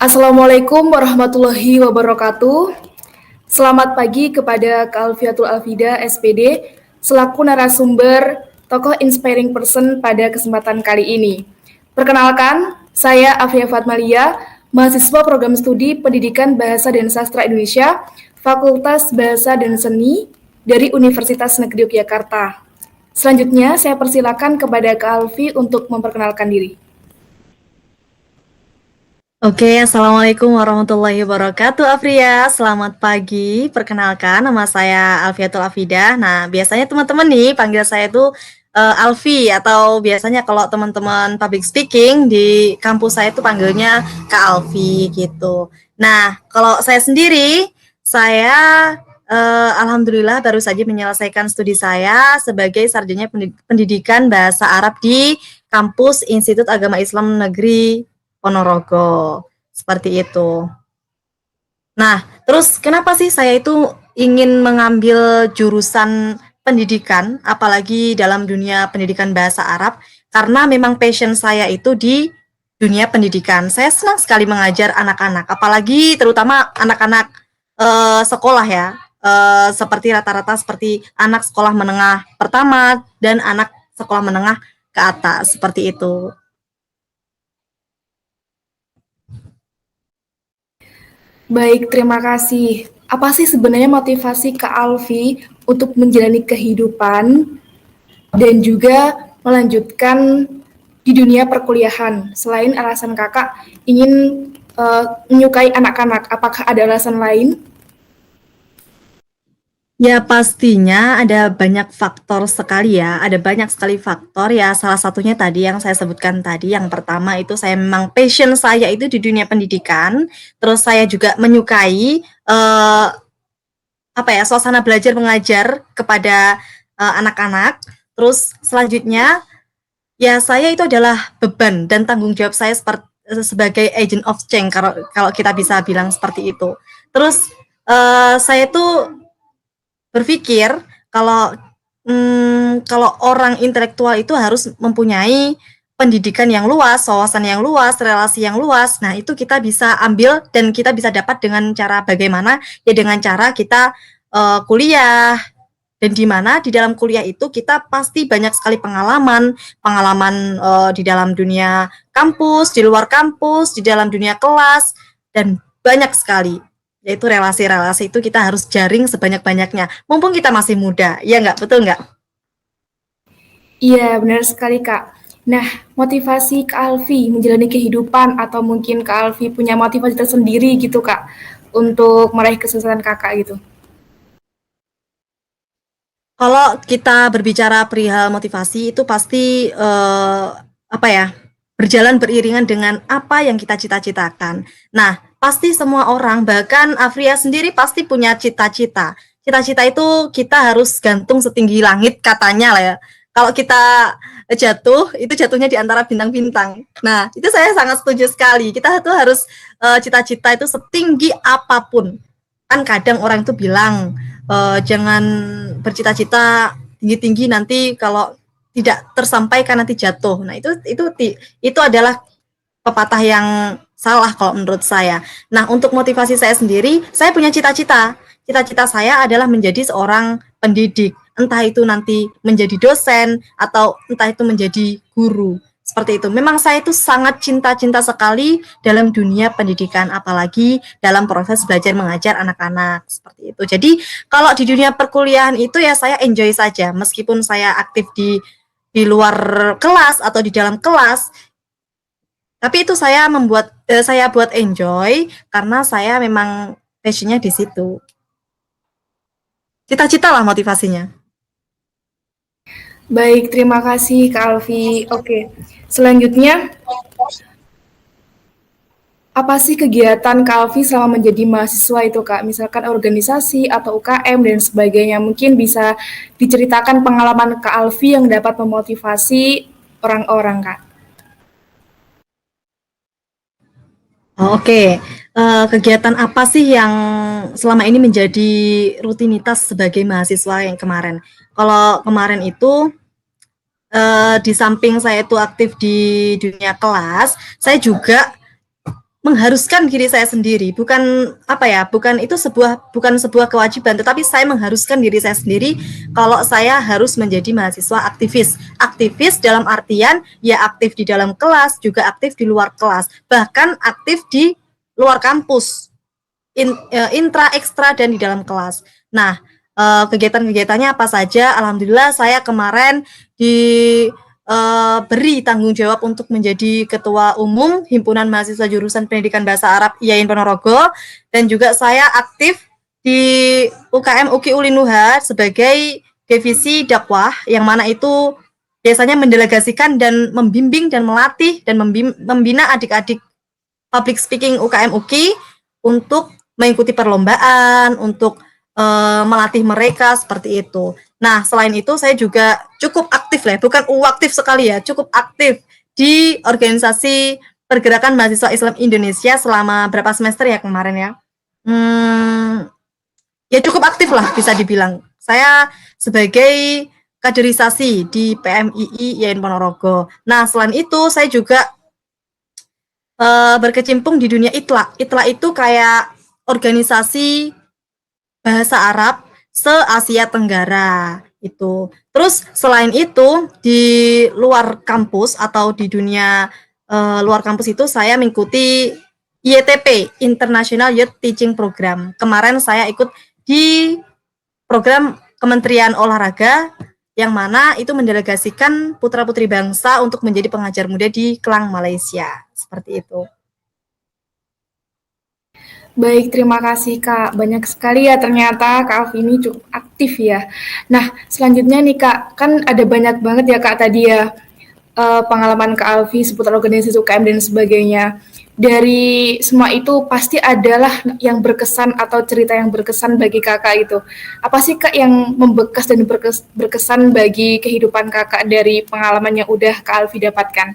Assalamualaikum warahmatullahi wabarakatuh. Selamat pagi kepada Kak Alfiatul Alfida, SPD, selaku narasumber tokoh inspiring person pada kesempatan kali ini. Perkenalkan, saya Afia Fatmalia, mahasiswa program studi Pendidikan Bahasa dan Sastra Indonesia, Fakultas Bahasa dan Seni dari Universitas Negeri Yogyakarta. Selanjutnya, saya persilakan kepada Kak Alfi untuk memperkenalkan diri. Oke, Assalamualaikum warahmatullahi wabarakatuh, Afria. Selamat pagi. Perkenalkan, nama saya Alfiatul Afidah. Nah, biasanya teman-teman nih panggil saya itu Alfi, atau biasanya kalau teman-teman public speaking di kampus saya itu panggilnya Kak Alfi gitu. Nah, kalau saya sendiri, saya alhamdulillah baru saja menyelesaikan studi saya sebagai sarjana pendidikan bahasa Arab di kampus Institut Agama Islam Negeri Ponorogo, seperti itu. Nah, terus kenapa sih saya itu ingin mengambil jurusan pendidikan, apalagi dalam dunia pendidikan bahasa Arab, karena memang passion saya itu di dunia pendidikan. Saya senang sekali mengajar anak-anak, apalagi terutama anak-anak sekolah ya, seperti rata-rata seperti anak sekolah menengah pertama dan anak sekolah menengah ke atas, seperti itu. Baik, terima kasih. Apa sih sebenarnya motivasi Kak Alfi untuk menjalani kehidupan dan juga melanjutkan di dunia perkuliahan? Selain alasan Kakak ingin menyukai anak-anak, apakah ada alasan lain? Ya pastinya ada banyak faktor sekali ya, ada banyak sekali faktor ya, salah satunya tadi yang saya sebutkan tadi, yang pertama itu saya memang passion saya itu di dunia pendidikan, terus saya juga menyukai, suasana belajar mengajar kepada, anak-anak, terus selanjutnya, ya saya itu adalah beban dan tanggung jawab saya sebagai agent of change kalau kalau kita bisa bilang seperti itu. Terus, saya tuh berpikir kalau kalau orang intelektual itu harus mempunyai pendidikan yang luas, wawasan yang luas, relasi yang luas. Nah, itu kita bisa ambil dan kita bisa dapat dengan cara bagaimana? Ya dengan cara kita kuliah, dan di mana di dalam kuliah itu kita pasti banyak sekali pengalaman, pengalaman di dalam dunia kampus, di luar kampus, di dalam dunia kelas, dan banyak sekali. Yaitu relasi-relasi itu kita harus jaring sebanyak-banyaknya. Mumpung kita masih muda, ya nggak? Betul nggak? Iya, benar sekali Kak. Nah, motivasi Kak Alfi menjalani kehidupan atau mungkin Kak Alfi punya motivasi tersendiri gitu Kak untuk meraih kesuksesan Kakak gitu. Kalau kita berbicara perihal motivasi itu pasti apa ya, berjalan beriringan dengan apa yang kita cita-citakan. Nah, pasti semua orang, bahkan Afria sendiri pasti punya cita-cita. Cita-cita itu kita harus gantung setinggi langit katanya lah ya. Kalau kita jatuh, itu jatuhnya di antara bintang-bintang. Nah, itu saya sangat setuju sekali. Kita tuh harus cita-cita itu setinggi apapun. Kan kadang orang itu bilang jangan bercita-cita tinggi-tinggi nanti kalau tidak tersampaikan nanti jatuh. Nah, itu adalah pepatah yang salah kalau menurut saya. Nah, untuk motivasi saya sendiri, saya punya cita-cita. Cita-cita saya adalah menjadi seorang pendidik. Entah itu nanti menjadi dosen atau entah itu menjadi guru. Seperti itu. Memang saya itu sangat cinta-cinta sekali dalam dunia pendidikan, apalagi dalam proses belajar mengajar anak-anak. Seperti itu. Jadi, kalau di dunia perkuliahan itu ya saya enjoy saja. Meskipun saya aktif di luar kelas atau di dalam kelas, tapi itu saya buat enjoy karena saya memang passion-nya di situ. Cita-cita lah motivasinya. Baik, terima kasih Kak Alfi. Oke, selanjutnya apa sih kegiatan Kak Alfi selama menjadi mahasiswa itu Kak? Misalkan organisasi atau UKM dan sebagainya. Mungkin bisa diceritakan pengalaman Kak Alfi yang dapat memotivasi orang-orang Kak. Oke, kegiatan apa sih yang selama ini menjadi rutinitas sebagai mahasiswa yang kemarin? Kalau kemarin itu, di samping saya itu aktif di dunia kelas, saya juga mengharuskan diri saya sendiri, bukan apa ya, bukan sebuah kewajiban, tetapi saya mengharuskan diri saya sendiri kalau saya harus menjadi mahasiswa aktivis. Aktivis dalam artian ya aktif di dalam kelas, juga aktif di luar kelas, bahkan aktif di luar kampus, intra, ekstra, dan di dalam kelas. Nah, kegiatan-kegiatannya apa saja? Alhamdulillah saya kemarin beri tanggung jawab untuk menjadi Ketua Umum Himpunan Mahasiswa Jurusan Pendidikan Bahasa Arab IAIN Ponorogo, dan juga saya aktif di UKM UKI Ulinuha sebagai divisi dakwah, yang mana itu biasanya mendelegasikan dan membimbing dan melatih dan membina adik-adik public speaking UKM UKI untuk mengikuti perlombaan, untuk melatih mereka seperti itu. Nah, selain itu saya juga cukup aktif lah, bukan aktif sekali ya, cukup aktif di organisasi Pergerakan Mahasiswa Islam Indonesia selama berapa semester ya kemarin ya. Ya cukup aktif lah bisa dibilang. Saya sebagai kaderisasi di PMII IAIN Ponorogo. Nah, selain itu saya juga berkecimpung di dunia ITLA. ITLA itu kayak organisasi bahasa Arab se-Asia Tenggara itu. Terus selain itu di luar kampus atau di dunia luar kampus itu saya mengikuti IYTP, International Youth Teaching Program. Kemarin saya ikut di program Kementerian Olahraga yang mana itu mendelegasikan putra-putri bangsa untuk menjadi pengajar muda di Klang, Malaysia. Seperti itu. Baik, terima kasih Kak. Banyak sekali ya ternyata Kak Alfi ini cukup aktif ya. Nah, selanjutnya nih Kak, kan ada banyak banget ya Kak tadi ya pengalaman Kak Alfi seputar organisasi UKM dan sebagainya. Dari semua itu pasti adalah yang berkesan atau cerita yang berkesan bagi Kakak itu. Apa sih Kak yang membekas dan berkesan bagi kehidupan Kakak dari pengalaman yang udah Kak Alfi dapatkan?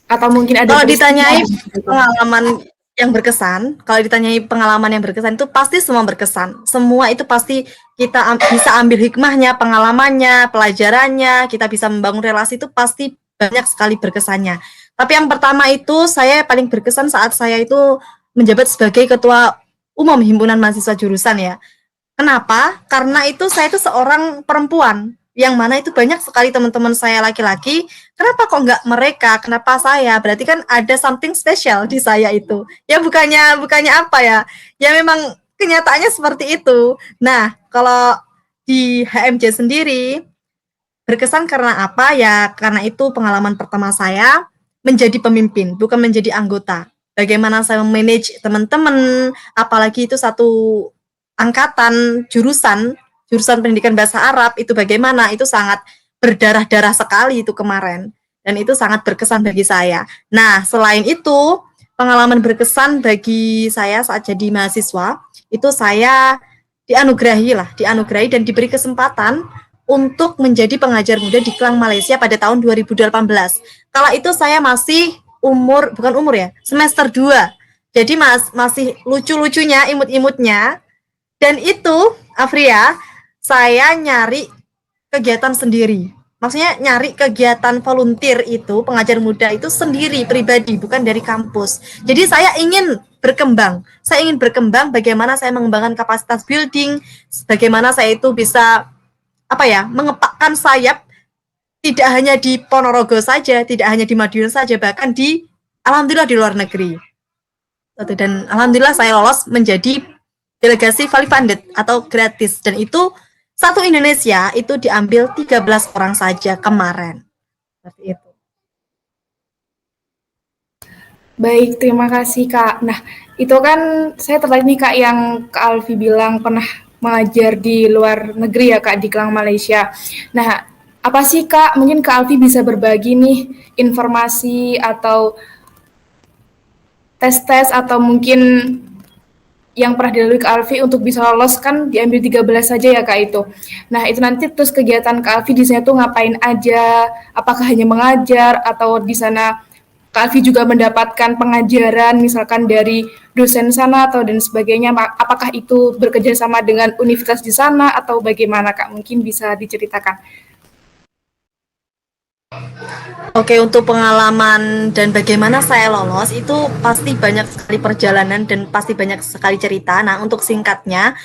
Atau mungkin ada kalau ditanyai pengalaman yang berkesan, kalau ditanyai pengalaman yang berkesan itu pasti semua berkesan. Semua itu pasti kita bisa ambil hikmahnya, pengalamannya, pelajarannya, kita bisa membangun relasi itu pasti banyak sekali berkesannya. Tapi yang pertama itu saya paling berkesan saat saya itu menjabat sebagai Ketua Umum Himpunan Mahasiswa Jurusan ya. Kenapa? Karena itu saya itu seorang perempuan, yang mana itu banyak sekali teman-teman saya laki-laki. Kenapa kok nggak mereka? Kenapa saya? Berarti kan ada something special di saya itu. Ya bukannya apa ya? Ya memang kenyataannya seperti itu. Nah, kalau di HMJ sendiri berkesan karena apa? Ya karena itu pengalaman pertama saya menjadi pemimpin, bukan menjadi anggota. Bagaimana saya memanage teman-teman, apalagi itu satu angkatan jurusan pendidikan bahasa Arab, itu bagaimana, itu sangat berdarah-darah sekali itu kemarin, dan itu sangat berkesan bagi saya. Nah, selain itu pengalaman berkesan bagi saya saat jadi mahasiswa itu saya dianugerahi dan diberi kesempatan untuk menjadi pengajar muda di Klang, Malaysia pada tahun 2018. Kala itu saya masih semester 2. Jadi masih lucu-lucunya, imut-imutnya. Dan itu, Afria, saya nyari kegiatan sendiri. Maksudnya nyari kegiatan volunteer itu, pengajar muda itu sendiri, pribadi, bukan dari kampus. Jadi saya ingin berkembang. Saya ingin berkembang bagaimana saya mengembangkan kapasitas building, bagaimana saya itu bisa mengepakkan sayap tidak hanya di Ponorogo saja, tidak hanya di Madiun saja, bahkan alhamdulillah di luar negeri. Dan alhamdulillah saya lolos menjadi delegasi fully funded atau gratis, dan itu satu Indonesia itu diambil 13 orang saja kemarin. Seperti itu. Baik, terima kasih Kak. Nah, itu kan saya tertarik nih Kak yang Kak Alfi bilang pernah mengajar di luar negeri ya Kak, di Klang, Malaysia. Nah, apa sih Kak, mungkin Kak Alfi bisa berbagi nih informasi atau tes-tes atau mungkin yang pernah dilalui Kak Alfi untuk bisa lolos kan diambil 13 saja ya Kak itu. Nah, itu nanti terus kegiatan Kak Alfi di sana tuh ngapain aja? Apakah hanya mengajar atau di sana Kak Alfi juga mendapatkan pengajaran misalkan dari dosen sana atau dan sebagainya? Apakah itu bekerja sama dengan universitas di sana atau bagaimana Kak? Mungkin bisa diceritakan. Oke, untuk pengalaman dan bagaimana saya lolos itu pasti banyak sekali perjalanan dan pasti banyak sekali cerita. Nah, untuk singkatnya,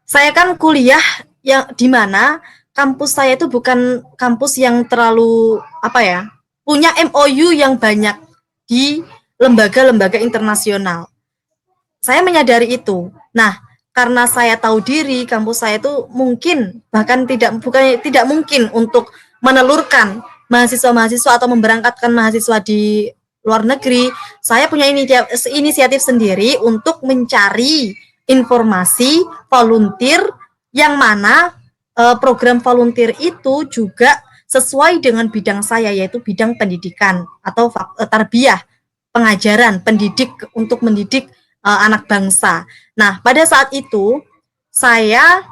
saya kan kuliah yang di mana kampus saya itu bukan kampus yang terlalu apa ya, punya MOU yang banyak di lembaga-lembaga internasional. Saya menyadari itu. Nah, karena saya tahu diri, kampus saya itu mungkin bahkan tidak mungkin untuk menelurkan mahasiswa-mahasiswa atau memberangkatkan mahasiswa di luar negeri. Saya punya inisiatif sendiri untuk mencari informasi volunteer yang mana program volunteer itu juga sesuai dengan bidang saya, yaitu bidang pendidikan atau tarbiyah, pengajaran, pendidik untuk mendidik anak bangsa. Nah, pada saat itu saya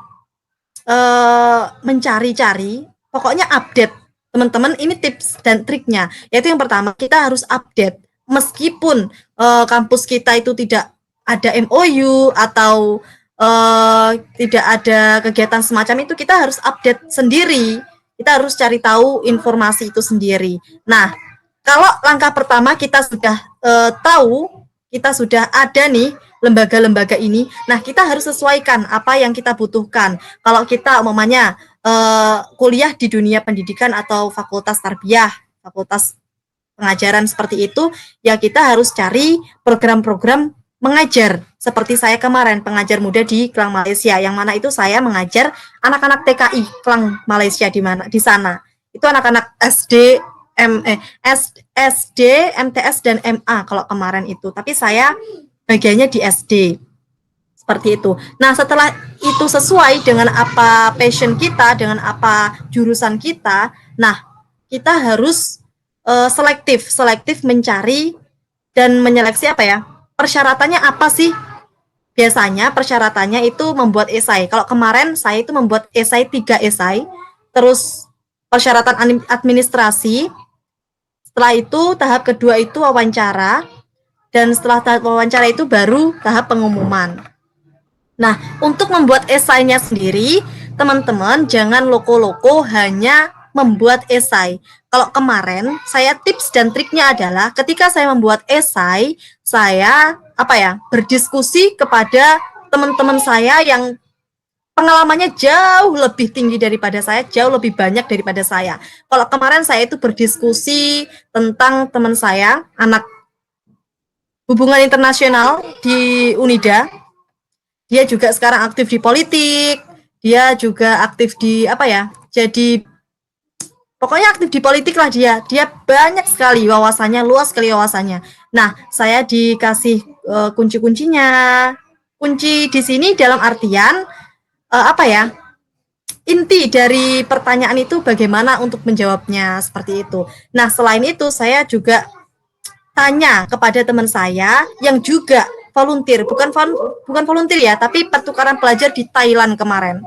mencari-cari, pokoknya update. Teman-teman, ini tips dan triknya. Yaitu yang pertama, kita harus update. Meskipun kampus kita itu tidak ada MOU atau tidak ada kegiatan semacam itu, kita harus update sendiri. Kita harus cari tahu informasi itu sendiri. Nah, kalau langkah pertama kita sudah tahu, kita sudah ada nih lembaga-lembaga ini. Nah, kita harus sesuaikan apa yang kita butuhkan. Kalau kita umpamanya kuliah di dunia pendidikan atau fakultas tarbiyah, fakultas pengajaran seperti itu, ya kita harus cari program-program mengajar. Seperti saya kemarin, pengajar muda di Klang Malaysia, yang mana itu saya mengajar anak-anak TKI Klang Malaysia di sana. Itu anak-anak SD, SD, MTS dan MA kalau kemarin itu. Tapi saya bagiannya di SD. Seperti itu. Nah, setelah itu sesuai dengan apa passion kita, dengan apa jurusan kita, nah, kita harus selektif mencari dan menyeleksi apa ya? Persyaratannya apa sih? Biasanya persyaratannya itu membuat esai. Kalau kemarin saya itu membuat esai 3 esai, terus persyaratan administrasi. Setelah itu tahap kedua itu wawancara, dan setelah tahap wawancara itu baru tahap pengumuman. Nah, untuk membuat esainya sendiri, teman-teman jangan loko-loko hanya membuat esai. Kalau kemarin, saya tips dan triknya adalah ketika saya membuat esai, saya berdiskusi kepada teman-teman saya yang pengalamannya jauh lebih tinggi daripada saya, jauh lebih banyak daripada saya. Kalau kemarin saya itu berdiskusi tentang teman saya, anak hubungan internasional di Unida. Dia juga sekarang aktif di politik, dia juga aktif di jadi pokoknya aktif di politik lah dia. Dia banyak sekali wawasannya, luas sekali wawasannya. Nah, saya dikasih kunci-kuncinya. Kunci di sini dalam artian inti dari pertanyaan itu bagaimana untuk menjawabnya, seperti itu. Nah, selain itu saya juga tanya kepada teman saya yang juga volunteer, bukan volunteer ya, tapi pertukaran pelajar di Thailand kemarin.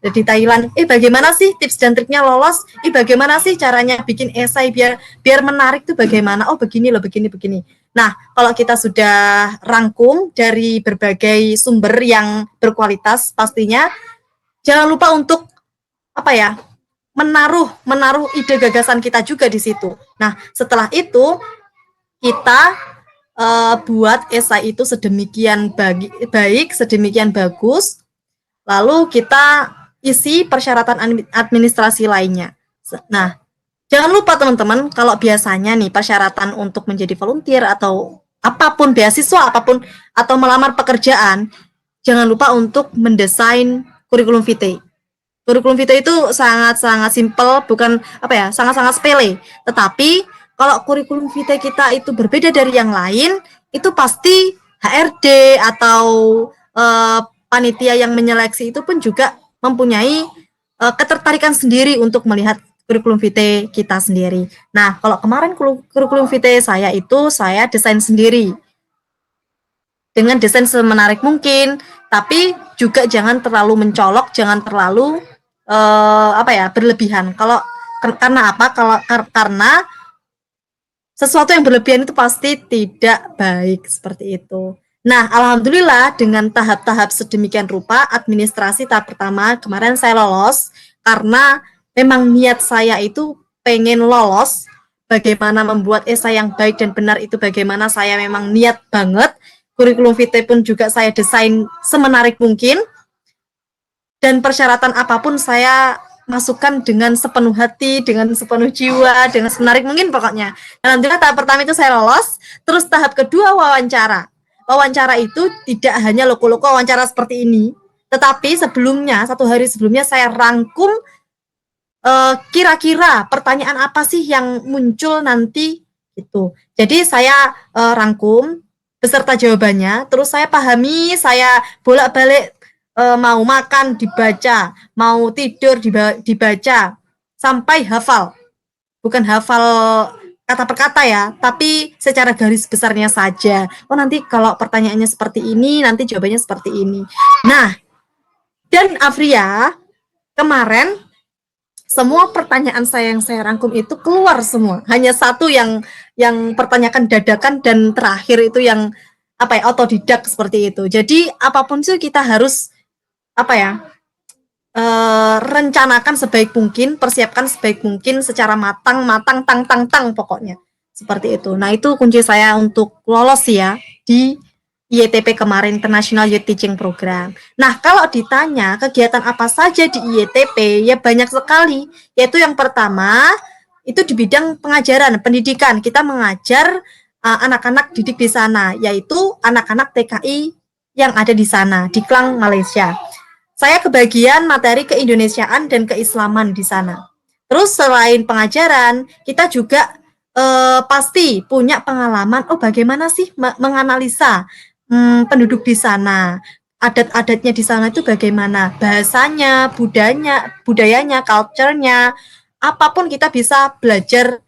Di Thailand, bagaimana sih tips dan triknya lolos? Bagaimana sih caranya bikin esai biar menarik tuh bagaimana? Oh, begini loh, begini. Nah, kalau kita sudah rangkum dari berbagai sumber yang berkualitas pastinya, jangan lupa untuk menaruh ide gagasan kita juga di situ. Nah, setelah itu kita buat esai itu sedemikian baik, sedemikian bagus, lalu kita isi persyaratan administrasi lainnya. Nah, jangan lupa teman-teman, kalau biasanya nih persyaratan untuk menjadi volunteer atau apapun, beasiswa apapun, atau melamar pekerjaan, jangan lupa untuk mendesain kurikulum vitae. Kurikulum vitae itu sangat-sangat simpel, bukan sangat-sangat sepele. Tetapi kalau kurikulum vitae kita itu berbeda dari yang lain, itu pasti HRD atau panitia yang menyeleksi itu pun juga mempunyai ketertarikan sendiri untuk melihat kurikulum vitae kita sendiri. Nah, kalau kemarin kurikulum vitae saya desain sendiri dengan desain semenarik mungkin, tapi juga jangan terlalu mencolok, jangan terlalu berlebihan. Karena sesuatu yang berlebihan itu pasti tidak baik, seperti itu. Nah, alhamdulillah dengan tahap-tahap sedemikian rupa, administrasi tahap pertama kemarin saya lolos karena memang niat saya itu pengen lolos, bagaimana membuat esai yang baik dan benar itu bagaimana saya memang niat banget. Kurikulum vitae pun juga saya desain semenarik mungkin. Dan persyaratan apapun saya masukkan dengan sepenuh hati, dengan sepenuh jiwa, dengan semenarik mungkin pokoknya. Dan alhamdulillah tahap pertama itu saya lolos. Terus tahap kedua wawancara. Wawancara itu tidak hanya loko-loko wawancara seperti ini, tetapi sebelumnya, 1 hari sebelumnya saya rangkum kira-kira pertanyaan apa sih yang muncul nanti gitu. Jadi saya rangkum beserta jawabannya, terus saya pahami, saya bolak-balik mau makan dibaca, mau tidur dibaca sampai hafal. Bukan hafal kata per kata ya, tapi secara garis besarnya saja. Oh nanti kalau pertanyaannya seperti ini, nanti jawabannya seperti ini. Nah, dan Afria kemarin semua pertanyaan saya yang saya rangkum itu keluar semua. Hanya satu yang pertanyakan dadakan dan terakhir itu yang apa ya, otodidak seperti itu. Jadi apapun sih kita harus apa ya, rencanakan sebaik mungkin, persiapkan sebaik mungkin secara matang tang pokoknya seperti itu. Nah itu kunci saya untuk lolos ya di IETP kemarin, International Youth Teaching Program. Nah kalau ditanya kegiatan apa saja di IETP, ya banyak sekali. Yaitu yang pertama itu di bidang pengajaran, pendidikan. Kita mengajar anak-anak didik di sana, yaitu anak-anak TKI yang ada di sana di Klang, Malaysia. Saya kebagian materi keindonesiaan dan keislaman di sana. Terus selain pengajaran, kita juga pasti punya pengalaman, oh bagaimana sih menganalisa penduduk di sana, adat-adatnya di sana itu bagaimana, bahasanya, budayanya, culture-nya, apapun kita bisa belajar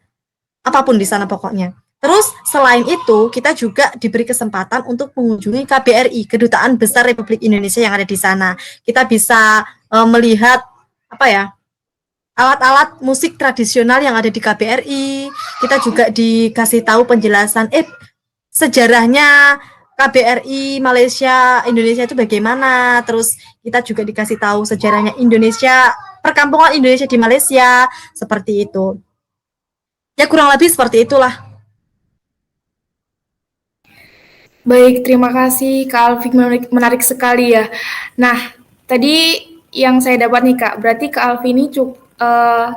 apapun di sana pokoknya. Terus selain itu kita juga diberi kesempatan untuk mengunjungi KBRI, Kedutaan Besar Republik Indonesia yang ada di sana. Kita bisa melihat apa ya, alat-alat musik tradisional yang ada di KBRI. Kita juga dikasih tahu penjelasan sejarahnya KBRI Malaysia Indonesia itu bagaimana. Terus kita juga dikasih tahu sejarahnya Indonesia, perkampungan Indonesia di Malaysia seperti itu. Ya kurang lebih seperti itulah. Baik, terima kasih Kak Alfi, menarik sekali ya. Nah, tadi yang saya dapat nih Kak, berarti Kak Alfi ini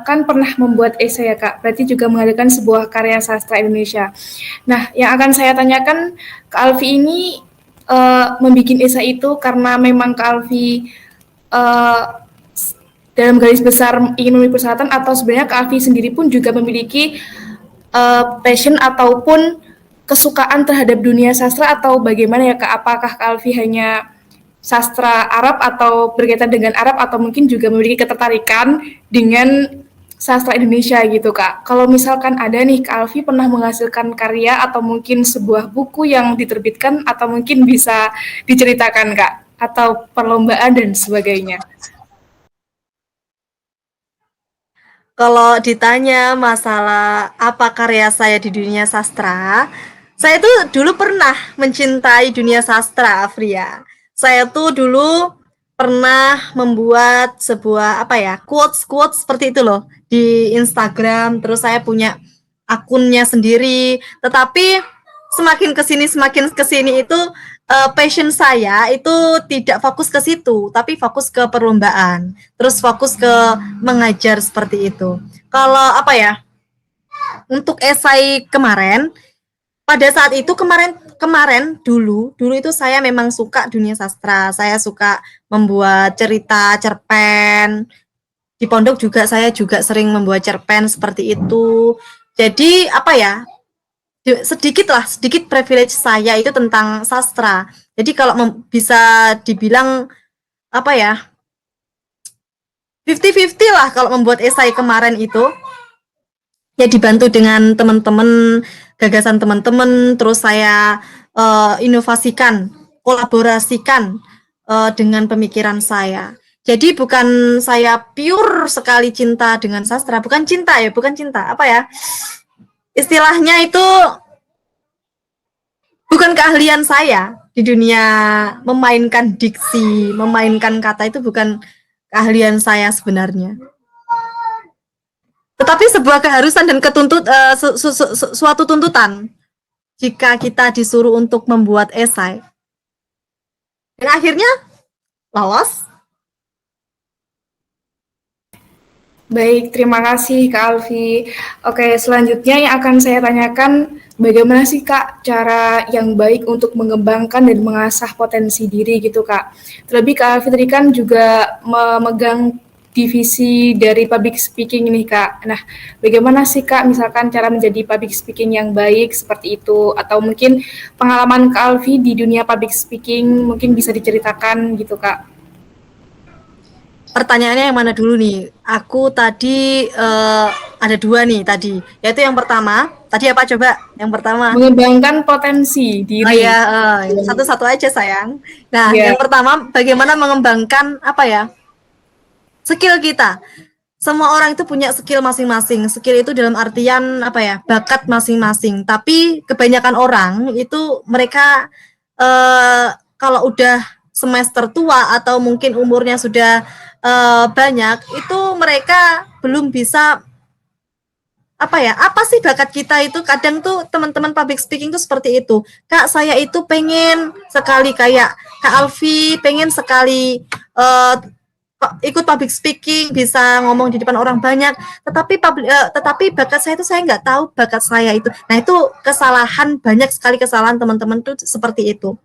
kan pernah membuat esai ya Kak, berarti juga mengadakan sebuah karya sastra Indonesia. Nah, yang akan saya tanyakan, Kak Alfi ini membuat esai itu karena memang Kak Alfi dalam garis besar ingin memenuhi persyaratan, atau sebenarnya Kak Alfi sendiri pun juga memiliki passion ataupun kesukaan terhadap dunia sastra, atau bagaimana ya Kak? Apakah Kak Alfi hanya sastra Arab atau berkaitan dengan Arab, atau mungkin juga memiliki ketertarikan dengan sastra Indonesia gitu Kak? Kalau misalkan ada nih, Kak Alfi pernah menghasilkan karya atau mungkin sebuah buku yang diterbitkan, atau mungkin bisa diceritakan Kak? Atau perlombaan dan sebagainya. Kalau ditanya masalah apa karya saya di dunia sastra, saya tuh dulu pernah mencintai dunia sastra, Afria. Saya tuh dulu pernah membuat sebuah apa ya, quotes seperti itu loh di Instagram. Terus saya punya akunnya sendiri. Tetapi semakin kesini itu passion saya itu tidak fokus ke situ, tapi fokus ke perlombaan. Terus fokus ke mengajar seperti itu. Kalau apa ya, untuk esai kemarin, pada saat itu kemarin dulu itu saya memang suka dunia sastra. Saya suka membuat cerita, cerpen. Di pondok juga saya juga sering membuat cerpen seperti itu. Jadi apa ya, sedikit privilege saya itu tentang sastra. Jadi kalau bisa dibilang apa ya, 50-50 lah kalau membuat esai kemarin itu. Ya dibantu dengan teman-teman, gagasan teman-teman, terus saya inovasikan, kolaborasikan dengan pemikiran saya. Jadi bukan saya pure sekali cinta dengan sastra, bukan cinta, apa ya, istilahnya itu bukan keahlian saya di dunia memainkan diksi, memainkan kata, itu bukan keahlian saya sebenarnya. Tetapi sebuah keharusan dan suatu tuntutan jika kita disuruh untuk membuat esai. Dan akhirnya lolos. Baik, terima kasih Kak Alfi. Oke, selanjutnya yang akan saya tanyakan, bagaimana sih Kak cara yang baik untuk mengembangkan dan mengasah potensi diri gitu Kak. Terlebih Kak Alfi tadi kan juga memegang divisi dari public speaking ini Kak. Nah, bagaimana sih Kak misalkan cara menjadi public speaking yang baik seperti itu? Atau mungkin pengalaman Kak Alfi di dunia public speaking mungkin bisa diceritakan gitu Kak. Pertanyaannya yang mana dulu nih? Aku tadi ada dua nih tadi. Yaitu yang pertama, tadi apa coba? Yang pertama. Mengembangkan potensi Oh diri. ya, satu-satu aja sayang. Nah, Ya. yang pertama bagaimana mengembangkan apa ya? Skill kita. Semua orang itu punya skill masing-masing. Skill itu dalam artian apa ya? Bakat masing-masing. Tapi kebanyakan orang itu mereka kalau udah semester tua atau mungkin umurnya sudah banyak, itu mereka belum bisa apa ya, apa sih bakat kita itu. Kadang tuh teman-teman public speaking tuh seperti itu, Kak saya itu pengen sekali kayak Kak Alfi, pengen sekali ikut public speaking, bisa ngomong di depan orang banyak, tetapi bakat saya itu saya nggak tahu bakat saya itu. Nah itu kesalahan, banyak sekali kesalahan teman-teman tuh seperti itu.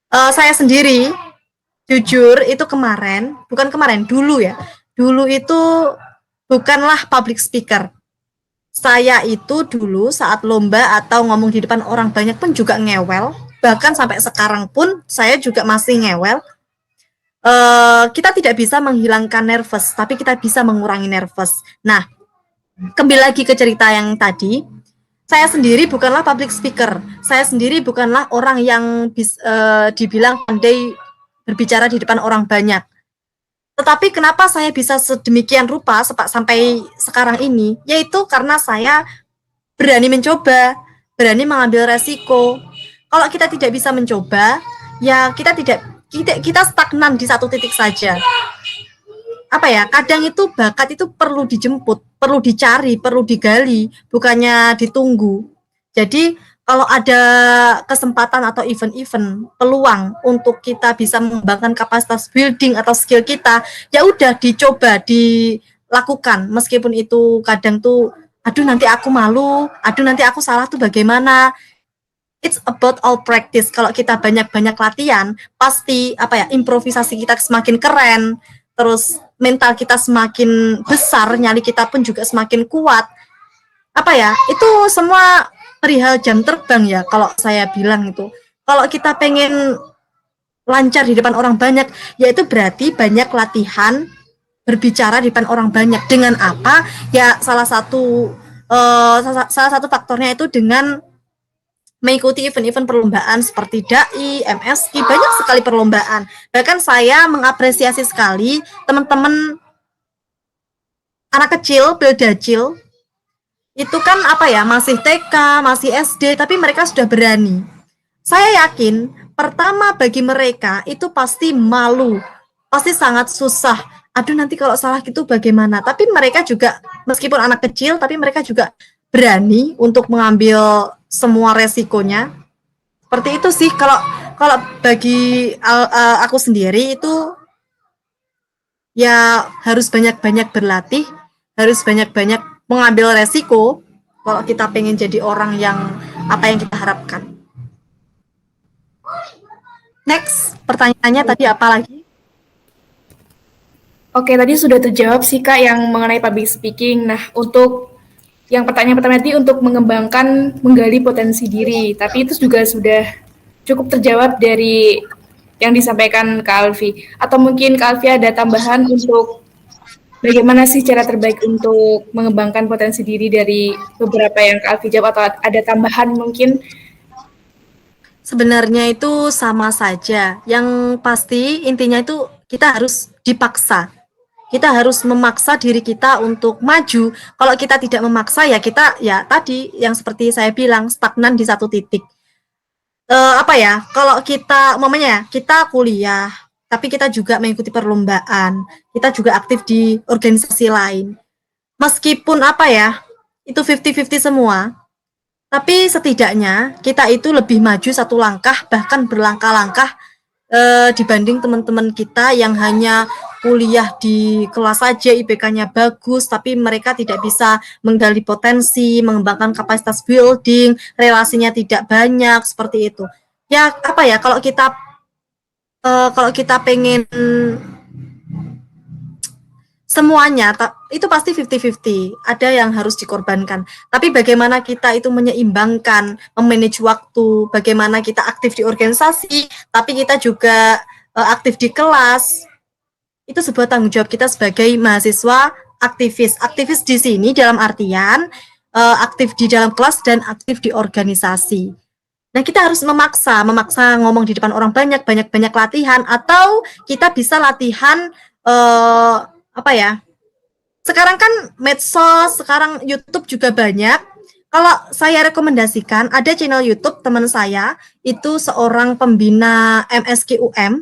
Saya sendiri jujur itu dulu ya, dulu itu bukanlah public speaker. Saya itu dulu saat lomba atau ngomong di depan orang banyak pun juga ngewel, bahkan sampai sekarang pun saya juga masih ngewel. Kita tidak bisa menghilangkan nervous, tapi kita bisa mengurangi nervous. Nah, kembali lagi ke cerita yang tadi, saya sendiri bukanlah public speaker, saya sendiri bukanlah orang yang dibilang pandai berbicara di depan orang banyak. Tetapi kenapa saya bisa sedemikian rupa sampai sekarang ini? Yaitu karena saya berani mencoba, berani mengambil resiko. Kalau kita tidak bisa mencoba, ya kita stagnan di satu titik saja. Apa ya? Kadang itu bakat itu perlu dijemput, perlu dicari, perlu digali, bukannya ditunggu. Jadi kalau ada kesempatan atau event-event peluang untuk kita bisa mengembangkan kapasitas building atau skill kita, ya udah dicoba, dilakukan, meskipun itu kadang tuh aduh nanti aku malu, aduh nanti aku salah tuh bagaimana. It's about all practice. Kalau kita banyak-banyak latihan, pasti apa ya, improvisasi kita semakin keren, terus mental kita semakin besar, nyali kita pun juga semakin kuat. Apa ya, itu semua perihal jam terbang ya kalau saya bilang itu. Kalau kita pengen lancar di depan orang banyak, yaitu berarti banyak latihan berbicara di depan orang banyak. Dengan apa? Ya salah satu faktornya itu dengan mengikuti event-event perlombaan seperti DAI, MSI, banyak sekali perlombaan. Bahkan saya mengapresiasi sekali teman-teman anak kecil, Bildacil, itu kan apa ya, masih TK, masih SD, tapi mereka sudah berani. Saya yakin pertama bagi mereka itu pasti malu, pasti sangat susah. Aduh nanti kalau salah gitu bagaimana? Tapi mereka juga meskipun anak kecil, tapi mereka juga berani untuk mengambil semua resikonya. Seperti itu sih. Kalau bagi aku sendiri itu ya harus banyak-banyak berlatih, harus banyak-banyak mengambil resiko kalau kita pengen jadi orang yang apa yang kita harapkan. Next, pertanyaannya tadi apa lagi? Oke, tadi sudah terjawab sih Kak yang mengenai public speaking. Nah, untuk yang pertanyaan pertama tadi untuk mengembangkan, menggali potensi diri. Tapi itu juga sudah cukup terjawab dari yang disampaikan Kak Alfi. Atau mungkin Kak Alfi ada tambahan untuk bagaimana sih cara terbaik untuk mengembangkan potensi diri dari beberapa yang Kak Alfi jawab, atau ada tambahan mungkin? Sebenarnya itu sama saja. Yang pasti intinya itu kita harus dipaksa. Kita harus memaksa diri kita untuk maju. Kalau kita tidak memaksa ya kita ya tadi yang seperti saya bilang stagnan di satu titik. Apa ya? Kalau kita umpamanya kita kuliah, tapi kita juga mengikuti perlombaan, kita juga aktif di organisasi lain. meskipun apa ya, itu 50-50 semua, tapi setidaknya kita itu lebih maju satu langkah, bahkan berlangkah-langkah dibanding teman-teman kita yang hanya kuliah di kelas saja, IPK-nya bagus, tapi mereka tidak bisa menggali potensi, mengembangkan kapasitas building, relasinya tidak banyak, seperti itu. Ya, apa ya, kalau kita pengen semuanya, itu pasti 50-50. Ada yang harus dikorbankan. Tapi bagaimana kita itu menyeimbangkan, memanage waktu, bagaimana kita aktif di organisasi, tapi kita juga aktif di kelas. Itu sebuah tanggung jawab kita sebagai mahasiswa aktivis. Aktivis di sini dalam artian aktif di dalam kelas dan aktif di organisasi. Nah, kita harus memaksa ngomong di depan orang banyak latihan, atau kita bisa latihan apa ya? Sekarang kan medsos, sekarang YouTube juga banyak. Kalau saya rekomendasikan, ada channel YouTube teman saya, itu seorang pembina MSKUM,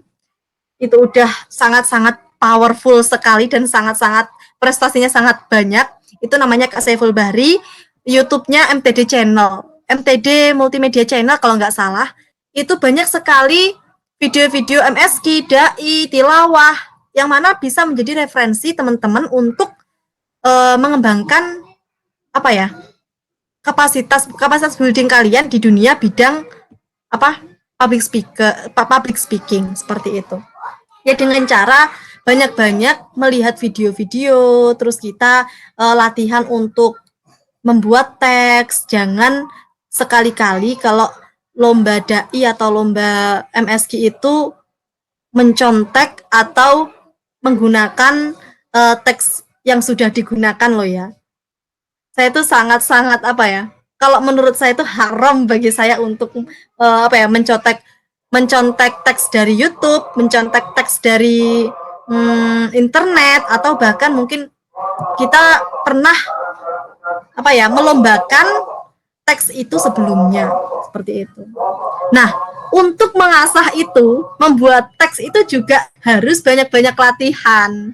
itu udah sangat-sangat powerful sekali dan sangat-sangat prestasinya sangat banyak. Itu namanya Kak Saiful Bahri, YouTube-nya MTD Channel, MTD Multimedia Channel kalau nggak salah. Itu banyak sekali video-video MSK, dai, tilawah, yang mana bisa menjadi referensi teman-teman untuk mengembangkan apa ya, kapasitas building kalian di dunia bidang apa, public speaking seperti itu. Ya dengan cara banyak-banyak melihat video-video, terus kita latihan untuk membuat teks. Jangan sekali-kali kalau lomba dai atau lomba MSK itu mencontek atau menggunakan teks yang sudah digunakan loh ya. Saya itu sangat-sangat apa ya? Kalau menurut saya itu haram bagi saya untuk apa ya, mencontek teks dari YouTube, mencontek teks dari internet, atau bahkan mungkin kita pernah apa ya, melombakan teks itu sebelumnya, seperti itu. Nah, untuk mengasah itu, membuat teks itu juga harus banyak-banyak latihan,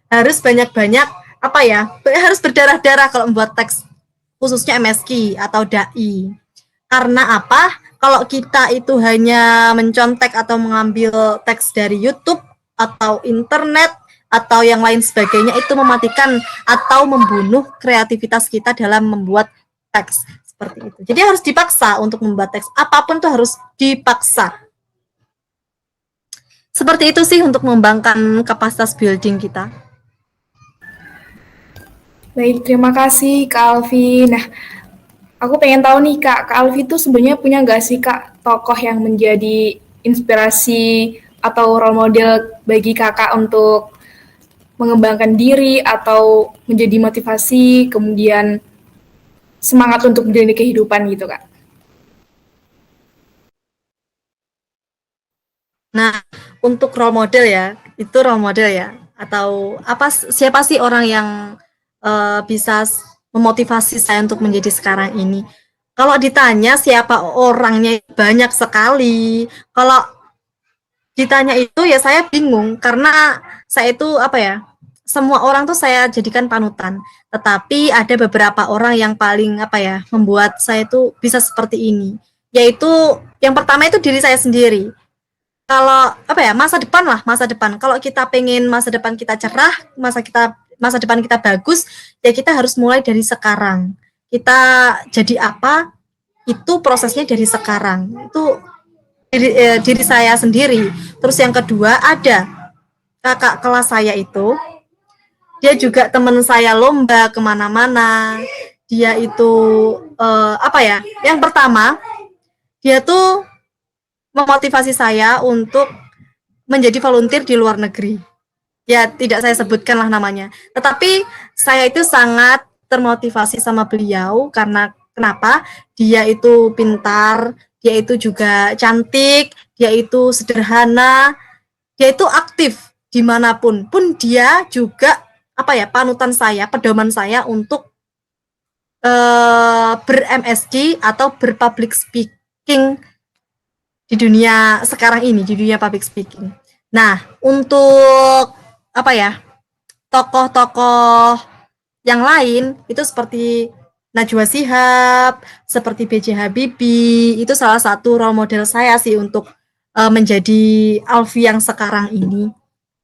harus banyak-banyak apa ya, harus berdarah-darah kalau membuat teks, khususnya MSK atau dai. Karena apa? Kalau kita itu hanya mencontek atau mengambil teks dari YouTube atau internet atau yang lain sebagainya, itu mematikan atau membunuh kreativitas kita dalam membuat teks seperti itu. Jadi harus dipaksa untuk membuat teks. Apapun tuh harus dipaksa. Seperti itu sih untuk mengembangkan kapasitas building kita. Baik, terima kasih Kak Alfi. Nah, aku pengen tahu nih Kak Alfi itu sebenarnya punya nggak sih Kak tokoh yang menjadi inspirasi atau role model bagi Kakak untuk mengembangkan diri atau menjadi motivasi, kemudian semangat untuk menjalani kehidupan gitu Kak? Nah, untuk role model ya, itu role model ya, atau apa, siapa sih orang yang bisa memotivasi saya untuk menjadi sekarang ini? Kalau ditanya siapa orangnya, banyak sekali. Kalau ditanya itu ya saya bingung, karena saya itu apa ya, semua orang tuh saya jadikan panutan. Tetapi ada beberapa orang yang paling apa ya, membuat saya itu bisa seperti ini. Yaitu yang pertama itu diri saya sendiri. Kalau apa ya, masa depan. Kalau kita pengen masa depan kita cerah, masa depan kita bagus, ya kita harus mulai dari sekarang. Kita jadi apa, itu prosesnya dari sekarang. Itu diri saya sendiri. Terus yang kedua, ada kakak kelas saya itu, dia juga teman saya lomba kemana-mana. Dia itu apa ya, yang pertama, dia tuh memotivasi saya untuk menjadi volunteer di luar negeri. Ya, tidak saya sebutkan lah namanya. Tetapi saya itu sangat termotivasi sama beliau, karena kenapa? Dia itu pintar, dia itu juga cantik, dia itu sederhana, dia itu aktif dimanapun. Pun dia juga apa ya, panutan saya, pedoman saya untuk ber-MSD atau berpublic speaking di dunia sekarang ini, di dunia public speaking. Nah, untuk apa ya, tokoh-tokoh yang lain itu seperti Najwa Shihab, seperti B.J. Habibie, itu salah satu role model saya sih untuk menjadi Alfi yang sekarang ini.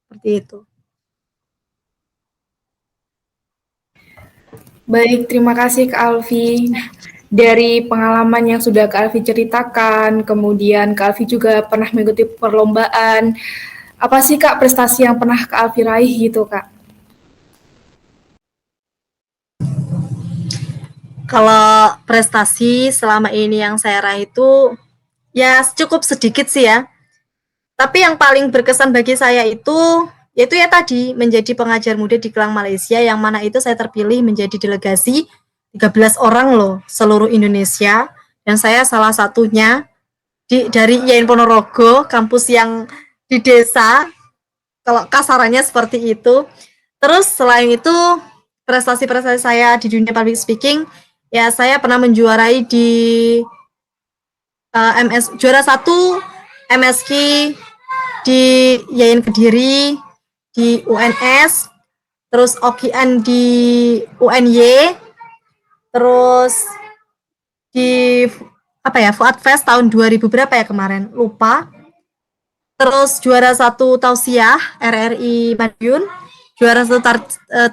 Seperti itu. Baik, terima kasih Kak Alfi. Nah, dari pengalaman yang sudah Kak Alfi ceritakan, kemudian Kak Alfi juga pernah mengikuti perlombaan. Apa sih Kak prestasi yang pernah Kak Alfi raih gitu Kak? Kalau prestasi selama ini yang saya raih itu ya cukup sedikit sih ya. Tapi yang paling berkesan bagi saya itu yaitu ya tadi menjadi pengajar muda di Kelang Malaysia, yang mana itu saya terpilih menjadi delegasi 13 orang loh seluruh Indonesia, dan saya salah satunya dari IAIN Ponorogo, kampus yang di desa, kalau kasarannya seperti itu. Terus selain itu prestasi-prestasi saya di dunia public speaking, ya saya pernah menjuarai di juara 1 MSQ di IAIN Kediri, di UNS, terus OKIAN di UNY, terus di apa ya, Fuad Fest tahun 2000 berapa ya kemarin, lupa. Terus juara 1 Tausiah RRI Madiun, juara 1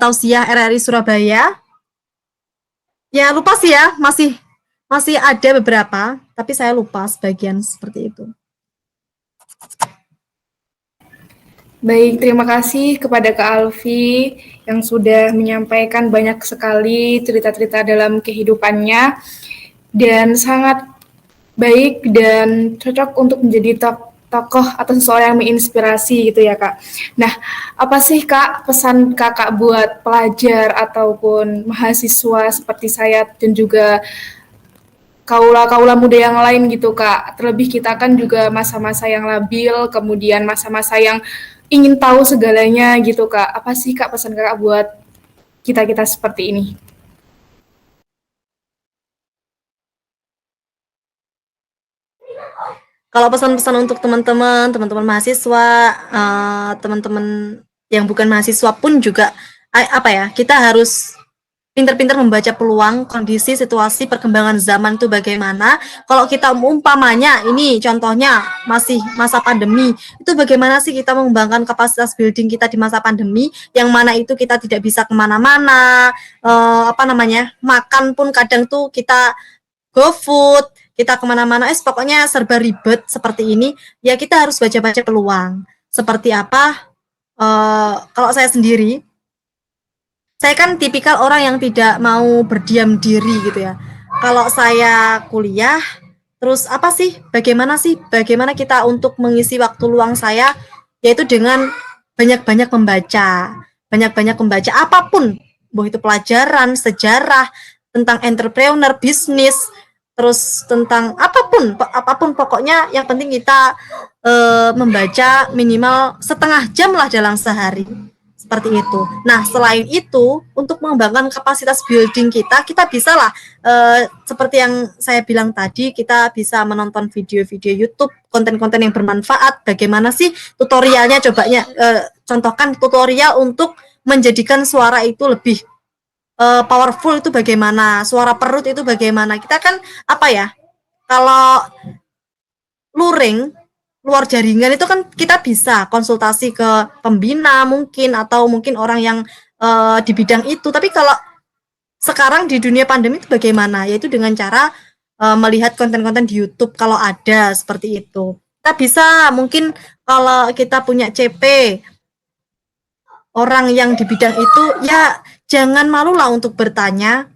Tausiah RRI Surabaya. Ya lupa sih ya, masih ada beberapa, tapi saya lupa sebagian seperti itu. Baik, terima kasih kepada Kak Alfi yang sudah menyampaikan banyak sekali cerita-cerita dalam kehidupannya dan sangat baik dan cocok untuk menjadi tokoh atau seseorang yang menginspirasi gitu ya Kak. Nah, apa sih Kak pesan Kakak buat pelajar ataupun mahasiswa seperti saya dan juga kaula-kaula muda yang lain gitu Kak. Terlebih kita kan juga masa-masa yang labil, kemudian masa-masa yang ingin tahu segalanya gitu Kak. Apa sih Kak pesan Kakak buat kita-kita seperti ini? Kalau pesan-pesan untuk teman-teman mahasiswa, teman-teman yang bukan mahasiswa pun juga apa ya, kita harus pintar-pintar membaca peluang, kondisi, situasi, perkembangan zaman itu bagaimana. Kalau kita umpamanya ini contohnya masih masa pandemi, itu bagaimana sih kita mengembangkan kapasitas building kita di masa pandemi, yang mana itu kita tidak bisa kemana-mana, makan pun kadang tuh kita GoFood, kita kemana-mana, pokoknya serba ribet seperti ini. Ya kita harus baca-baca peluang. Seperti apa? Kalau saya sendiri, saya kan tipikal orang yang tidak mau berdiam diri gitu ya. Kalau saya kuliah, terus apa sih? Bagaimana kita untuk mengisi waktu luang saya? Yaitu dengan banyak-banyak membaca. Banyak-banyak membaca apapun. Bahwa itu pelajaran, sejarah, tentang entrepreneur, bisnis, terus tentang apapun pokoknya yang penting kita membaca minimal setengah jam lah dalam sehari. Seperti itu. Nah, selain itu, untuk mengembangkan kapasitas building kita bisa lah, seperti yang saya bilang tadi, kita bisa menonton video-video YouTube, konten-konten yang bermanfaat. Bagaimana sih tutorialnya? Cobanya contohkan tutorial untuk menjadikan suara itu lebih powerful, itu bagaimana? Suara perut itu bagaimana? Kita kan apa ya? Kalau luring luar jaringan itu kan kita bisa konsultasi ke pembina mungkin, atau mungkin orang yang di bidang itu. Tapi kalau sekarang di dunia pandemi itu bagaimana? Yaitu dengan cara melihat konten-konten di YouTube kalau ada seperti itu. Kita bisa mungkin kalau kita punya CP orang yang di bidang itu, ya jangan malu lah untuk bertanya,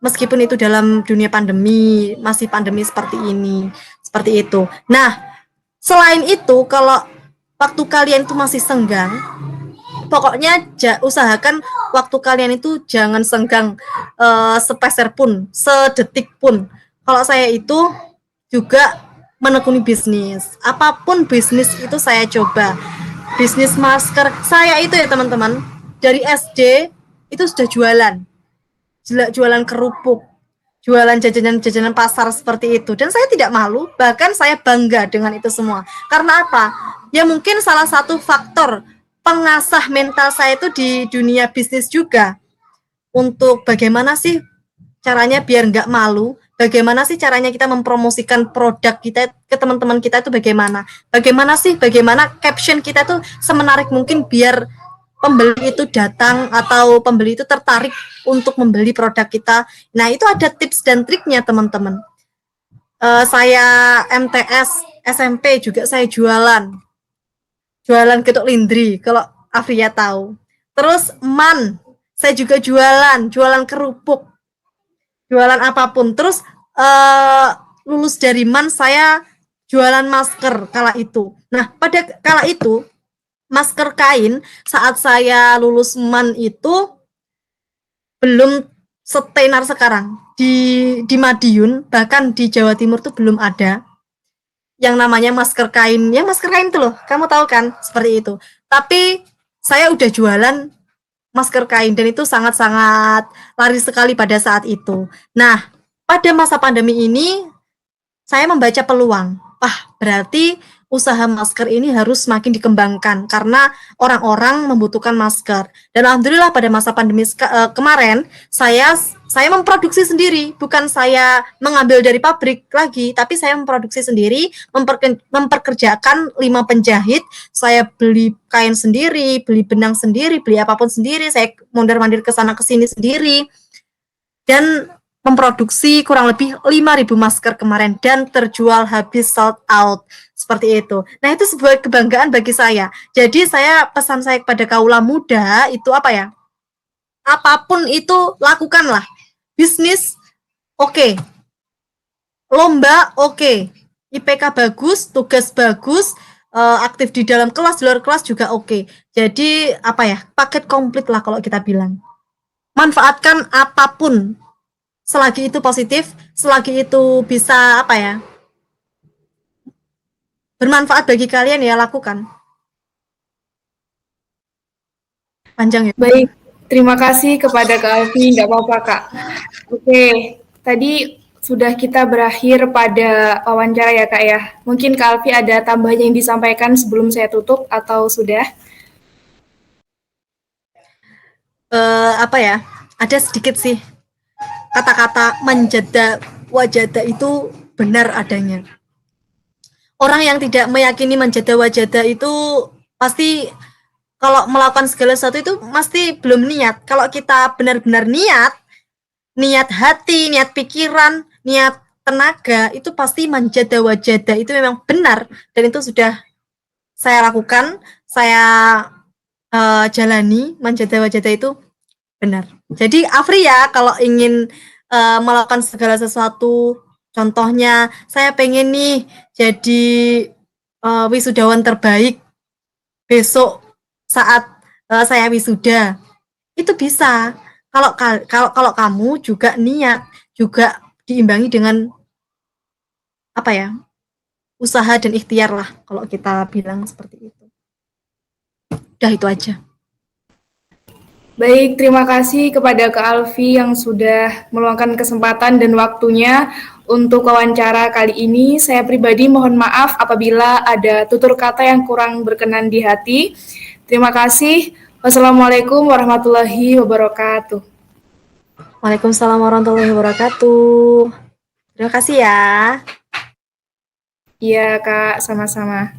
meskipun itu dalam dunia pandemi, masih pandemi seperti ini, seperti itu. Nah, selain itu, kalau waktu kalian itu masih senggang, pokoknya usahakan waktu kalian itu jangan senggang sepeser pun, sedetik pun. Kalau saya itu juga menekuni bisnis. Apapun bisnis itu saya coba. Bisnis masker. Saya itu ya teman-teman, dari SD itu sudah jualan kerupuk, jualan jajanan pasar seperti itu, dan saya tidak malu, bahkan saya bangga dengan itu semua. Karena apa? Ya mungkin salah satu faktor pengasah mental saya itu di dunia bisnis juga. untuk bagaimana sih caranya biar nggak malu, bagaimana sih caranya kita mempromosikan produk kita ke teman-teman kita itu bagaimana caption kita tuh semenarik mungkin biar pembeli itu datang atau pembeli itu tertarik untuk membeli produk kita. Nah, itu ada tips dan triknya teman-teman. Saya MTS SMP juga saya jualan getuk lindri kalau Afria tahu. Terus saya juga jualan kerupuk, jualan apapun. Terus lulus dari saya jualan masker kala itu. Nah, pada kala itu masker kain saat saya lulus itu belum setenar sekarang. Di Madiun, bahkan di Jawa Timur tuh belum ada yang namanya masker kain. Ya masker kain tuh loh, kamu tahu kan? Seperti itu. Tapi saya udah jualan masker kain dan itu sangat-sangat laris sekali pada saat itu. Nah, pada masa pandemi ini saya membaca peluang. Berarti usaha masker ini harus semakin dikembangkan karena orang-orang membutuhkan masker. Dan alhamdulillah pada masa pandemi kemarin saya memproduksi sendiri, bukan saya mengambil dari pabrik lagi, tapi saya memproduksi sendiri, memperkerjakan 5 penjahit, saya beli kain sendiri, beli benang sendiri, beli apapun sendiri, saya mondar-mandir ke sana ke sini sendiri. Dan memproduksi kurang lebih 5.000 masker kemarin dan terjual habis, sold out seperti itu. Nah, itu sebuah kebanggaan bagi saya. Jadi pesan saya kepada kaula muda itu apapun itu lakukanlah. Bisnis oke. Lomba oke. IPK bagus, tugas bagus, aktif di dalam kelas, di luar kelas juga oke. Jadi paket komplit lah kalau kita bilang. Manfaatkan apapun selagi itu positif, selagi itu bisa bermanfaat bagi kalian ya lakukan. Panjang ya. Baik, terima kasih kepada Kak Alfi, nggak apa-apa Kak. Oke, tadi sudah kita berakhir pada wawancara ya Kak ya. Mungkin Kak Alfi ada tambahan yang disampaikan sebelum saya tutup atau sudah? Ada sedikit sih kata-kata manjada wajada itu benar adanya. Orang yang tidak meyakini manjada wajada itu pasti kalau melakukan segala sesuatu itu pasti belum niat. Kalau kita benar-benar niat hati, niat pikiran, niat tenaga, itu pasti manjada wajada itu memang benar dan itu sudah saya lakukan, saya jalani manjada wajada itu benar. Jadi Afria kalau ingin melakukan segala sesuatu, contohnya saya pengen nih jadi wisudawan terbaik besok saat saya wisuda, itu bisa. Kalau kamu juga niat, juga diimbangi dengan usaha dan ikhtiar lah kalau kita bilang seperti itu. Udah itu aja. Baik, terima kasih kepada Kak Alfi yang sudah meluangkan kesempatan dan waktunya untuk wawancara kali ini. Saya pribadi mohon maaf apabila ada tutur kata yang kurang berkenan di hati. Terima kasih. Wassalamualaikum warahmatullahi wabarakatuh. Waalaikumsalam warahmatullahi wabarakatuh. Terima kasih ya. Iya, Kak, sama-sama.